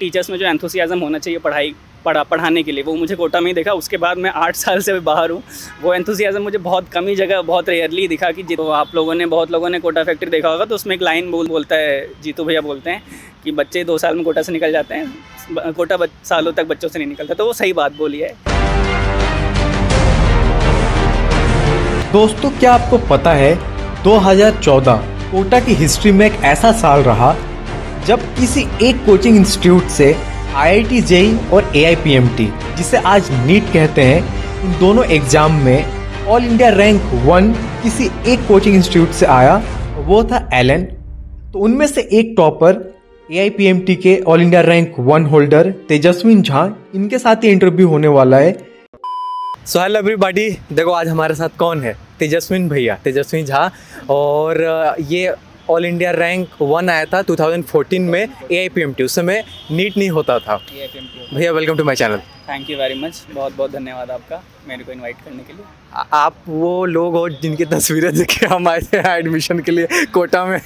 Teachers में जो enthusiasm होना चाहिए पढ़ाने के लिए, वो मुझे कोटा में ही दिखा। उसके बाद मैं 8 साल से बाहर हूँ, वो एंथुसियाज़म मुझे बहुत कम ही जगह, बहुत रेयरली दिखा। कि तो आप लोगों ने, बहुत लोगों ने कोटा फैक्ट्री देखा होगा, तो उसमें एक लाइन बोलता है, जीतू भैया बोलते हैं कि बच्चे 2 साल में कोटा से निकल जाते हैं, कोटा सालों तक बच्चों से नहीं निकलता। तो वो सही बात बोली है। दोस्तों, क्या आपको पता है 2014 कोटा की हिस्ट्री में एक ऐसा साल रहा जब किसी एक कोचिंग इंस्टीट्यूट से IIT JEE और AIPMT, जिसे आज नीट कहते हैं, इन दोनों एग्जाम में ऑल इंडिया रैंक 1 किसी एक कोचिंग इंस्टीट्यूट से आया। वो था एलन। तो उनमें से एक टॉपर AIPMT के ऑल इंडिया रैंक 1 होल्डर तेजस्विन झा, इनके साथ ही इंटरव्यू होने वाला है। सो हेलो एवरीबॉडी, देखो आज हमारे साथ कौन है, तेजस्विन भैया, तेजस्विन झा। और ये ऑल इंडिया रैंक 1 आया था 2014 में AIPMT, उस समय नीट नहीं होता था। भैया welcome to my channel. Thank you very much, बहुत बहुत धन्यवाद आपका मेरे को इनवाइट करने के लिए। आप वो लोग हो जिनकी तस्वीरें देख के हम आए थे एडमिशन के लिए कोटा में।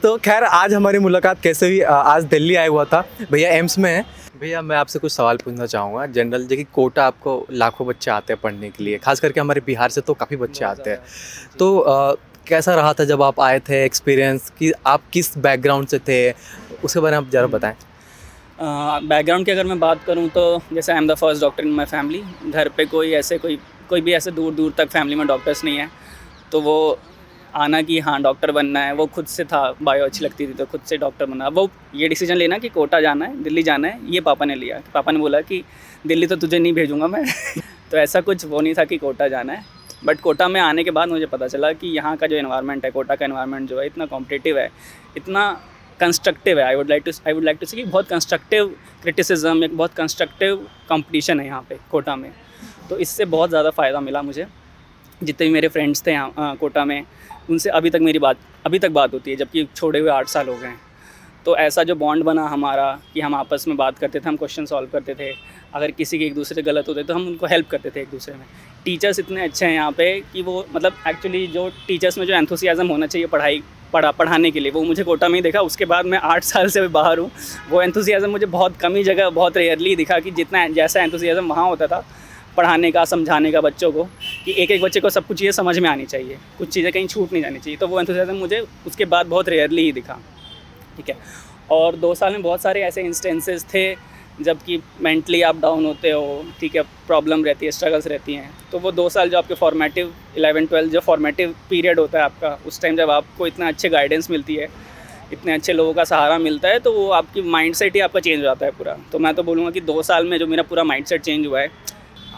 तो खैर आज हमारी मुलाकात कैसे हुई, आज दिल्ली आया हुआ था, भैया एम्स में है। भैया मैं आपसे कुछ सवाल पूछना चाहूँगा। जनरल जैसे कोटा आपको लाखों बच्चे आते हैं पढ़ने के लिए, खास करके हमारे बिहार से तो काफ़ी बच्चे आते हैं। तो कैसा रहा था जब आप आए थे, एक्सपीरियंस कि आप किस बैकग्राउंड से थे, उसके बारे में आप ज़रा बताएं। बैकग्राउंड की अगर मैं बात करूं तो जैसे I am the first doctor in my family. घर पे कोई भी ऐसे दूर दूर तक फैमिली में डॉक्टर्स नहीं है, तो वो आना कि हाँ डॉक्टर बनना है, वो खुद से था। बायो अच्छी लगती थी तो खुद से डॉक्टर बना। वो ये डिसीजन लेना कि कोटा जाना है, दिल्ली जाना है, ये पापा ने लिया। पापा ने बोला कि दिल्ली तो तुझे नहीं भेजूँगा मैं। तो ऐसा कुछ वो नहीं था कि कोटा जाना है। बट कोटा में आने के बाद मुझे पता चला कि यहाँ का जो एनवायरनमेंट है, कोटा का एनवायरनमेंट जो है, इतना कॉम्पिटिटिव है, इतना कंस्ट्रक्टिव है। आई वुड लाइक टू से कि बहुत कंस्ट्रक्टिव क्रिटिसिज्म, एक बहुत कंस्ट्रक्टिव कंपटीशन है यहाँ पे कोटा में। तो इससे बहुत ज़्यादा फ़ायदा मिला मुझे। जितने भी मेरे फ्रेंड्स थे यहाँ कोटा में, उनसे अभी तक बात होती है, जबकि छोड़े हुए 8 साल हो गए हैं। तो ऐसा जो बॉन्ड बना हमारा कि हम आपस में बात करते थे, हम क्वेश्चन सॉल्व करते थे, अगर किसी के एक दूसरे गलत होते तो हम उनको हेल्प करते थे एक दूसरे में। टीचर्स इतने अच्छे हैं यहाँ पे कि वो मतलब एक्चुअली जो टीचर्स में जो एंथुसियाज़म होना चाहिए पढ़ाने के लिए, वो मुझे कोटा में ही दिखा। उसके बाद मैं 8 साल से बाहर हूँ, वो एंथुसियाज़म मुझे बहुत कम ही जगह, बहुत रेयरली दिखा। कि जितना जैसा एंथुसियाज़म वहाँ होता था पढ़ाने का, समझाने का बच्चों को, कि एक बच्चे को सब कुछ चीज़ें समझ में आनी चाहिए, कुछ चीज़ें कहीं छूट नहीं जानी चाहिए, तो वो एंथुसियाज़म मुझे उसके बाद बहुत रेयरली ही दिखा। ठीक है। और 2 साल में बहुत सारे ऐसे इंस्टेंसेस थे जबकि मेंटली आप डाउन होते हो, ठीक है, प्रॉब्लम रहती है, स्ट्रगल्स रहती हैं। तो वो 2 साल जो आपके फॉर्मेटिव 11-12 जो फॉर्मेटिव पीरियड होता है आपका, उस टाइम जब आपको इतना अच्छे गाइडेंस मिलती है, इतने अच्छे लोगों का सहारा मिलता है, तो वो आपकी माइंडसेट ही आपका चेंज हो जाता है पूरा। तो मैं तो बोलूँगा कि 2 साल में जो मेरा पूरा माइंडसेट चेंज हुआ है।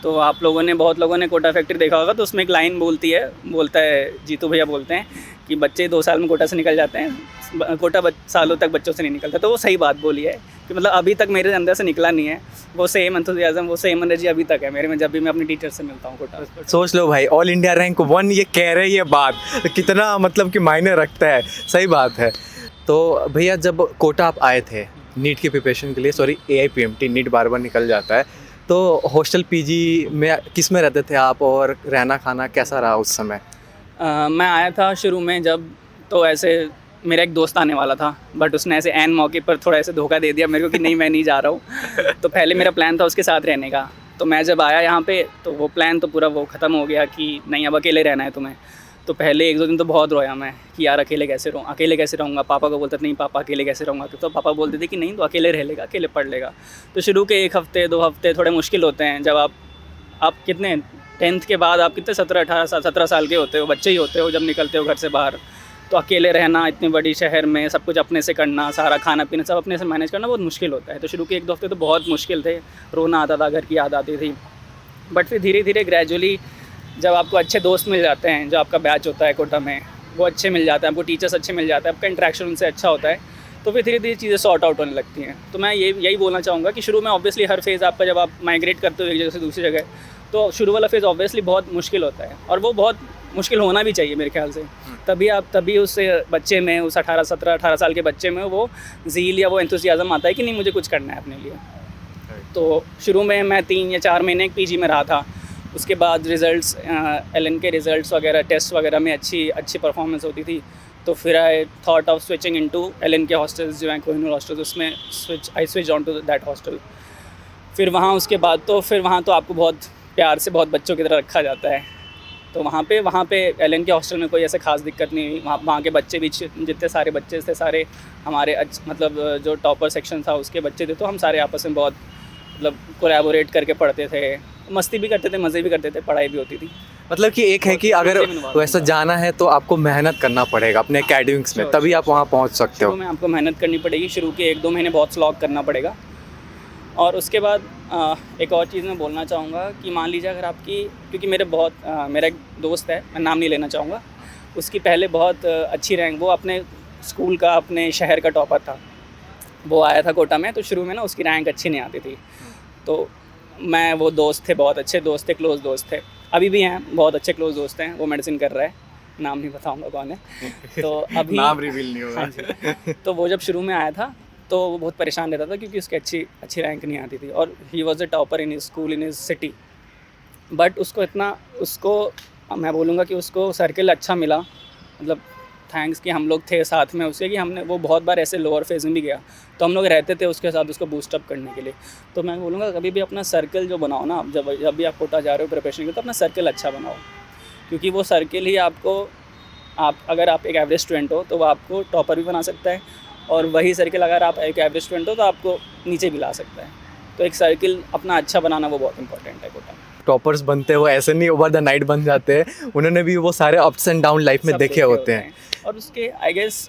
तो आप लोगों ने, बहुत लोगों ने कोटा फैक्ट्री देखा होगा, तो उसमें एक लाइन बोलता है, जीतू भैया बोलते हैं कि बच्चे 2 साल में कोटा से निकल जाते हैं, कोटा सालों तक बच्चों से नहीं निकलता। तो वो सही बात बोली है कि मतलब अभी तक मेरे अंदर से निकला नहीं है वो सेम एंथुसियाज़म, वो सेम एनर्जी अभी तक है मेरे में, जब भी मैं अपने टीचर से मिलता हूँ कोटा। सोच लो भाई, ऑल इंडिया रैंक 1 ये कह रहे ये बात कितना मतलब कि मायने रखता है। सही बात है। तो भैया जब कोटा आप आए थे नीट की प्रिपरेशन के लिए, सॉरी AIPMT, नीट बार निकल जाता है, तो हॉस्टल PG में किस में रहते थे आप, और रहना खाना कैसा रहा उस समय? मैं आया था शुरू में जब, तो ऐसे मेरा एक दोस्त आने वाला था, बट उसने ऐसे एन मौके पर थोड़ा ऐसे धोखा दे दिया मेरे को कि नहीं मैं नहीं जा रहा हूँ। तो पहले मेरा प्लान था उसके साथ रहने का। तो मैं जब आया यहाँ पे तो वो प्लान तो पूरा वो ख़त्म हो गया कि नहीं अब अकेले रहना है तुम्हें। तो पहले 1-2 दिन तो बहुत रोया मैं कि यार अकेले कैसे रहूँगा। पापा को बोलता नहीं पापा अकेले कैसे रहूँगा, तो पापा बोलते थे कि नहीं तो अकेले रह लेगा, अकेले पढ़ लेगा। तो शुरू के 1 हफ्ते 2 हफ्ते थोड़े मुश्किल होते हैं। जब आप कितने 10th के बाद आप कितने 17 साल के होते हो, बच्चे ही होते हो जब निकलते हो घर से बाहर। तो अकेले रहना इतनी बड़ी शहर में, सब कुछ अपने से करना, सारा खाना पीना सब अपने से मैनेज करना बहुत मुश्किल होता है। तो शुरू के 1-2 हफ्ते तो बहुत मुश्किल थे, रोना आता था, घर की याद आती थी। बट फिर धीरे धीरे ग्रेजुअली जब आपको अच्छे दोस्त मिल जाते हैं, जो आपका बैच होता है कोटा में, वो अच्छे मिल जाते हैं, आपको टीचर्स अच्छे मिल जाते हैं, आपका इंटरेक्शन उनसे अच्छा होता है, तो फिर धीरे धीरे चीज़ें सॉर्ट आउट होने लगती हैं। तो मैं यही बोलना चाहूँगा कि शुरू में ऑब्वियसली हर फेज़ आपका, जब आप माइग्रेट करते हो एक जगह से दूसरी जगह, तो शुरू वाला फेज़ ऑब्वियसली बहुत मुश्किल होता है, और वो बहुत मुश्किल होना भी चाहिए मेरे ख्याल से। तभी उस बच्चे में, उस 18 साल के बच्चे में वो ज़ील या वो एंथुसियाज़म आता है कि नहीं मुझे कुछ करना है अपने लिए। तो शुरू में मैं 3 या 4 महीने PG में रहा था। उसके बाद रिज़ल्ट्स, एलन के रिज़ल्ट्स वगैरह, टेस्ट वगैरह में अच्छी परफॉर्मेंस होती थी, तो फिर I thought of switching into Allen के हॉस्टल्स जो हैं कोहिनूर हॉस्टल्स, उसमें I switch on to that hostel. फिर वहाँ उसके बाद तो फिर वहाँ तो आपको बहुत प्यार से बहुत बच्चों की तरह रखा जाता है। तो वहाँ पे एलन के हॉस्टल में कोई ऐसे खास दिक्कत नहीं हुई। वहाँ के बच्चे भी जितने सारे बच्चे थे सारे हमारे मतलब जो टॉपर सेक्शन था उसके बच्चे थे, तो हम सारे आपस में बहुत मतलब कोलैबोरेट करके पढ़ते थे, मस्ती भी करते थे, मज़े भी करते थे, पढ़ाई भी होती थी। मतलब कि एक है कि अगर वैसा जाना है तो आपको मेहनत करना पड़ेगा अपने एकेडमिक्स में, तभी आप वहाँ पहुँच सकते हो। शुरू में आपको मेहनत करनी पड़ेगी, शुरू के 1-2 महीने बहुत स्लॉग करना पड़ेगा। और उसके बाद एक और चीज़ मैं बोलना चाहूँगा कि मान लीजिए अगर आपकी, क्योंकि मेरा एक दोस्त है, मैं नाम नहीं लेना चाहूँगा, उसकी पहले बहुत अच्छी रैंक, वो अपने स्कूल का अपने शहर का टॉपर था, वो आया था कोटा में, तो शुरू में ना उसकी रैंक अच्छी नहीं आती थी। तो वो दोस्त थे, बहुत अच्छे दोस्त थे, क्लोज़ दोस्त थे, अभी भी हैं, बहुत अच्छे क्लोज़ दोस्त हैं। वो मेडिसिन कर रहा है, नाम नहीं बताऊँगा कौन है। तो अभी नाम रिवील नहीं होगा। हाँ जी। तो वो जब शुरू में आया था तो वो बहुत परेशान रहता था क्योंकि उसकी अच्छी रैंक नहीं आती थी, और he was the topper in his school in his city. But उसको मैं बोलूँगा कि उसको सर्किल अच्छा मिला, मतलब थैंक्स कि हम लोग थे साथ में उसके, कि वो बहुत बार ऐसे लोअर फेज में भी गया, तो हम लोग रहते थे उसके साथ उसको बूस्टअप करने के लिए। तो मैं बोलूँगा कभी भी अपना सर्कल जो बनाओ ना, जब भी आप कोटा जा रहे हो प्रिपरेशन के लिए, तो अपना सर्कल अच्छा बनाओ, क्योंकि वो सर्कल ही अगर आप एक एवरेज स्टूडेंट हो तो वो आपको टॉपर भी बना सकता है, और वही सर्कल अगर आप एक एवरेज स्टूडेंट हो तो आपको नीचे भी ला सकता है। तो एक सर्कल अपना अच्छा बनाना वो बहुत इंपॉर्टेंट है कोटा में। टॉपर्स बनते हैं वो ऐसे नहीं ओवर द नाइट बन जाते हैं, उन्होंने भी वो सारे अप्स एंड डाउन लाइफ में सब देखे होते हैं। और उसके I guess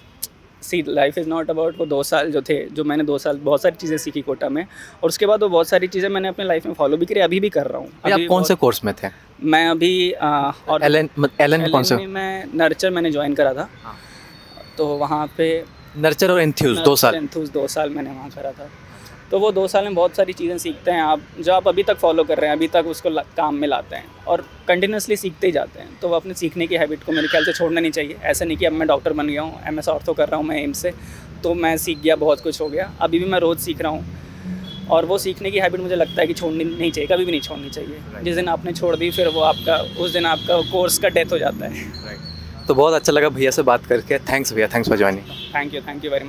see life is not about वो 2 साल जो मैंने 2 साल बहुत सारी चीज़ें सीखी कोटा में, और उसके बाद वो बहुत सारी चीज़ें मैंने अपने लाइफ में फॉलो भी करी, अभी भी कर रहा हूँ। आप कौन से कोर्स में थे? मैं अभी और एलन कौन से? मैं नर्चर मैंने ज्वाइन करा था। तो वहाँ पे नर्चर और एंथ्यूज 2 साल। एंथ्यूज 2 साल मैंने वहाँ करा था। तो वो 2 साल में बहुत सारी चीज़ें सीखते हैं आप, जो आप अभी तक फॉलो कर रहे हैं, अभी तक उसको काम में लाते हैं और कंटिन्यूसली सीखते ही जाते हैं। तो वो अपने सीखने की हैबिट को मेरे ख्याल से छोड़ना नहीं चाहिए। ऐसा नहीं कि अब मैं डॉक्टर बन गया हूँ, MS ऑर्थो कर रहा हूँ मैं एम्स से, तो मैं सीख गया, बहुत कुछ हो गया। अभी भी मैं रोज़ सीख रहा हूँ, और वो सीखने की हैबिट मुझे लगता है कि छोड़नी नहीं चाहिए, कभी भी नहीं छोड़नी चाहिए। जिस दिन आपने छोड़ दी फिर वो उस दिन आपका कोर्स का डेथ हो जाता है। तो बहुत अच्छा लगा भैया से बात करके। थैंक्स भैया, thanks for joining. Thank you very much.